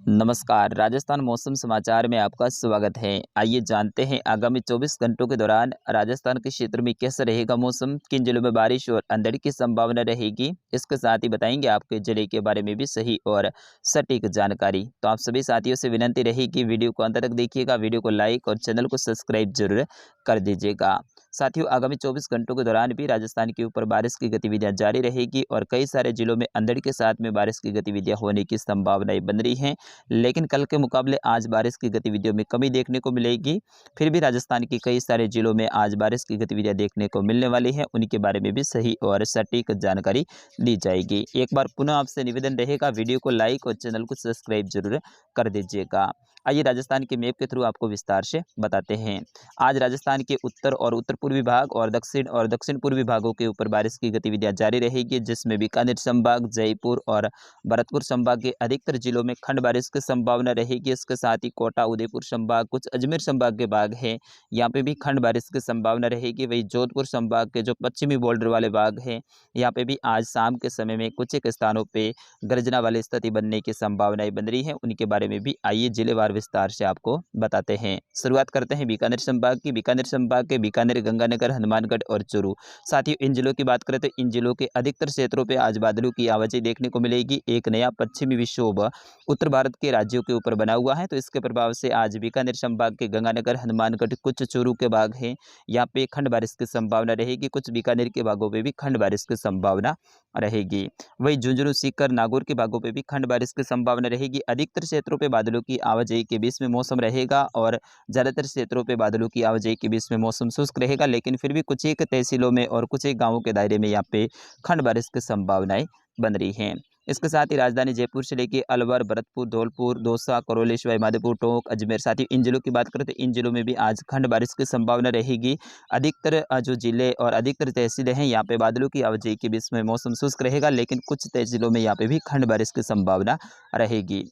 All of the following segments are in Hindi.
नमस्कार, राजस्थान मौसम समाचार में आपका स्वागत है। आइए जानते हैं आगामी 24 घंटों के दौरान राजस्थान के क्षेत्र में कैसा रहेगा मौसम, किन जिलों में बारिश और अंधड़ की संभावना रहेगी। इसके साथ ही बताएंगे आपके जिले के बारे में भी सही और सटीक जानकारी। तो आप सभी साथियों से विनती रहेगी वीडियो को अंत तक देखिएगा, वीडियो को लाइक और चैनल को सब्सक्राइब जरूर कर दीजिएगा। साथियों, आगामी 24 घंटों के दौरान भी राजस्थान के ऊपर बारिश की गतिविधियां जारी रहेगी और कई सारे जिलों में अंधड़ के साथ में बारिश की गतिविधियां होने की संभावनाएं बन रही हैं। लेकिन कल के मुकाबले आज बारिश की गतिविधियों में कमी देखने को मिलेगी। फिर भी राजस्थान के कई सारे जिलों में आज बारिश की गतिविधियां देखने को मिलने वाली है, उनके बारे में भी सही और सटीक जानकारी दी जाएगी। एक बार पुनः आपसे निवेदन रहेगा, वीडियो को लाइक और चैनल को सब्सक्राइब जरूर कर दीजिएगा। आइए राजस्थान के मैप के थ्रू आपको विस्तार से बताते हैं। आज राजस्थान के उत्तर और उत्तर पूर्वी भाग और दक्षिण पूर्वी भागों के ऊपर बारिश की गतिविधियां जारी रहेगी, जिसमें बीकानेर संभाग, जयपुर और भरतपुर संभाग के अधिकतर जिलों में खंड बारिश की संभावना रहेगी। इसके साथ ही कोटा, उदयपुर संभाग, कुछ अजमेर संभाग के भाग हैं, यहाँ पे भी खंड बारिश की संभावना रहेगी। वही जोधपुर संभाग के जो पश्चिमी बॉर्डर वाले भाग हैं, यहाँ पे भी आज शाम के समय में कुछ एक स्थानों पे गर्जना वाली स्थिति बनने की संभावनाएं बन रही है, उनके बारे में भी आइए जिलेवार विस्तार से आपको बताते हैं। शुरुआत करते हैं बीकानेर संभाग की। बीकानेर संभाग के बीकानेर, गंगानगर, हनुमानगढ़ और चूरू, साथ ही इन जिलों की बात करें तो इन जिलों के अधिकतर क्षेत्रों पर आज बादलों की आवाजाही देखने को मिलेगी। एक नया पश्चिमी विक्षोभ उत्तर भारत के राज्यों के ऊपर बना हुआ है, तो इसके प्रभाव से आज बीकानेर संभाग के गंगानगर, हनुमानगढ़, कुछ चूरू के भाग हैं, यहाँ पे खंड बारिश की संभावना रहेगी। कुछ बीकानेर के भागों पे भी खंड बारिश की संभावना रहेगी। वही झुंझुनू, सीकर, नागौर के भागों पे भी खंड बारिश की संभावना रहेगी। अधिकतर क्षेत्रों पे बादलों की आवाजाही के बीच में मौसम रहेगा और ज्यादातर क्षेत्रों पे बादलों की आवाजाही के बीच में मौसम शुष्क रहेगा, लेकिन फिर भी कुछ एक तहसीलों में और कुछ एक गाँवों के दायरे में यहाँ पे खंड बारिश की संभावनाएं बन रही हैं। इसके साथ ही राजधानी जयपुर से लेकर अलवर, भरतपुर, धौलपुर, दौसा, करौली, सवाई माधोपुर, टोंक, अजमेर, साथ ही इन जिलों की बात करें तो इन जिलों में भी आज खंड बारिश की संभावना रहेगी। अधिकतर जो जिले और अधिकतर तहसीलें हैं, यहाँ पे बादलों की आवाजाही के बीच में मौसम शुष्क रहेगा, लेकिन कुछ तहसीलों में यहाँ पे भी खंड बारिश की संभावना रहेगी।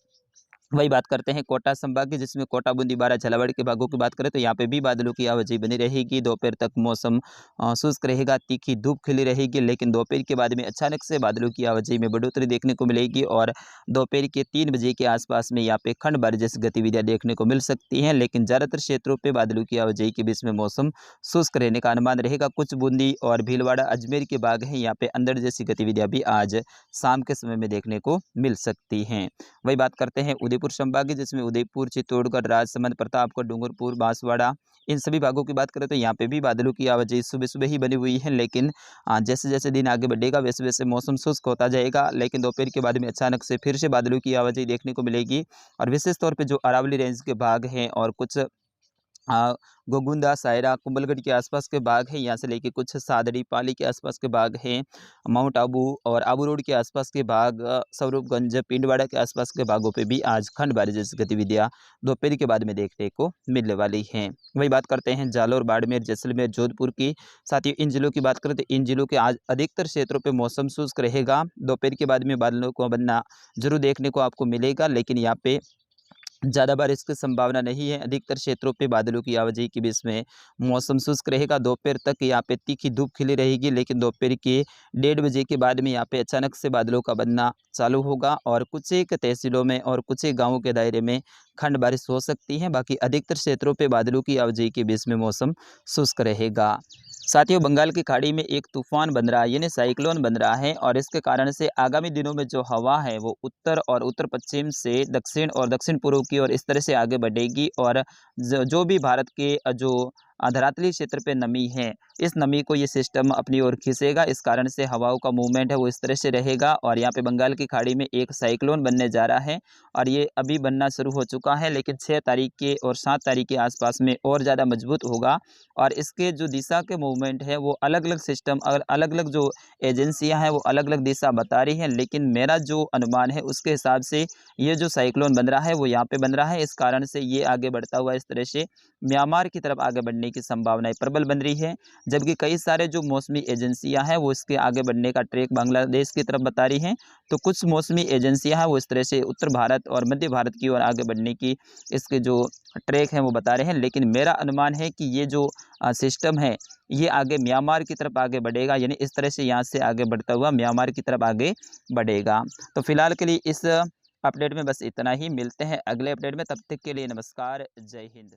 वही बात करते हैं कोटा संभाग की, जिसमें कोटा, बूंदी, बारा, झालावाड़ के भागों की बात करें तो यहाँ पे भी बादलों की आवाजाही बनी रहेगी। दोपहर तक मौसम शुष्क रहेगा, तीखी धूप खिली रहेगी, लेकिन दोपहर के बाद में अचानक से बादलों की आवाजाही में बढ़ोतरी देखने को मिलेगी और दोपहर के 3 बजे के आसपास में यहाँ पे खंड बारिश जैसी गतिविधियां देखने को मिल सकती हैं। लेकिन ज़्यादातर क्षेत्रों पर बादलों की आवाजाही के बीच में मौसम शुष्क रहने का अनुमान रहेगा। कुछ बूंदी और भीलवाड़ा, अजमेर के भाग हैं, यहाँ पे अंधड़ जैसी गतिविधियां भी आज शाम के समय में देखने को मिल सकती हैं। वही बात करते हैं उदयपुर संभाग की, जिसमें उदयपुर, चित्तौड़गढ़, राजसमंद, प्रतापगढ़, डूंगरपुर, बांसवाड़ा, इन सभी भागों की बात करें तो यहाँ पे भी बादलों की आवाजाही सुबह सुबह ही बनी हुई है, लेकिन जैसे जैसे दिन आगे बढ़ेगा वैसे वैसे मौसम शुष्क होता जाएगा। लेकिन दोपहर के बाद में अचानक से फिर से बादलों की आवाजाही देखने को मिलेगी और विशेष तौर पर जो अरावली रेंज के भाग हैं और कुछ गोगुंदा, सायरा, कुंभलगढ़ के आसपास के भाग हैं, यहाँ से लेके कुछ सादड़ी, पाली के आसपास के भाग हैं, माउंट आबू और आबू रोड के आसपास के भाग, स्वरूपगंज, पिंडवाड़ा के आसपास के भागों पे भी आज खंड बारिश जैसी गतिविधियां दोपहर के बाद में देखने को मिलने वाली हैं। वही बात करते हैं जालौर, बाड़मेर, जैसलमेर, जोधपुर की। साथ ही इन जिलों की बात करें तो इन जिलों के आज अधिकतर क्षेत्रों पर मौसम शुष्क रहेगा। दोपहर के बाद में बादलों को बनना जरूर देखने को आपको मिलेगा, लेकिन यहाँ पे ज़्यादा बारिश की संभावना नहीं है। अधिकतर क्षेत्रों पे बादलों की आवाजाही के बीच में मौसम शुष्क रहेगा। दोपहर तक यहाँ पे तीखी धूप खिली रहेगी, लेकिन दोपहर के 1:30 बजे के बाद में यहाँ पे अचानक से बादलों का बनना चालू होगा और कुछ एक तहसीलों में और कुछ एक गाँवों के दायरे में खंड बारिश हो सकती है। बाकी अधिकतर क्षेत्रों पर बादलों की आवाजाही के बीच में मौसम शुष्क रहेगा। साथियों, बंगाल की खाड़ी में एक तूफान बन रहा है, यानी साइक्लोन बन रहा है और इसके कारण से आगामी दिनों में जो हवा है वो उत्तर और उत्तर पश्चिम से दक्षिण और दक्षिण पूर्व की ओर इस तरह से आगे बढ़ेगी और जो भी भारत के जो धरातलीय क्षेत्र पे नमी है, इस नमी को ये सिस्टम अपनी ओर खींचेगा। इस कारण से हवाओं का मूवमेंट है वो इस तरह से रहेगा और यहाँ पे बंगाल की खाड़ी में एक साइक्लोन बनने जा रहा है और ये अभी बनना शुरू हो चुका है, लेकिन 6 तारीख के और 7 तारीख के आसपास में और ज़्यादा मजबूत होगा और इसके जो दिशा के मूवमेंट है वो अलग अलग सिस्टम और अलग अलग जो एजेंसियां हैं वो अलग अलग दिशा बता रही हैं, लेकिन मेरा जो अनुमान है उसके हिसाब से ये जो साइक्लोन बन रहा है वो यहाँ पे बन रहा है। इस कारण से ये आगे बढ़ता हुआ इस तरह से म्यांमार की तरफ आगे बढ़ने की संभावनाएं प्रबल बन रही है, जबकि कई सारे जो मौसमी एजेंसियां हैं वो इसके आगे बढ़ने का ट्रैक बांग्लादेश की तरफ बता रही हैं। तो कुछ मौसमी एजेंसियां हैं वो इस तरह से उत्तर भारत और मध्य भारत की ओर आगे बढ़ने की इसके जो ट्रैक हैं वो बता रहे हैं, लेकिन मेरा अनुमान है कि ये जो सिस्टम है ये आगे म्यांमार की तरफ आगे बढ़ेगा, यानी इस तरह से यहाँ से आगे बढ़ता हुआ म्यांमार की तरफ आगे बढ़ेगा। तो फिलहाल के लिए इस अपडेट में बस इतना ही, मिलते हैं अगले अपडेट में, तब तक के लिए नमस्कार, जय हिंद।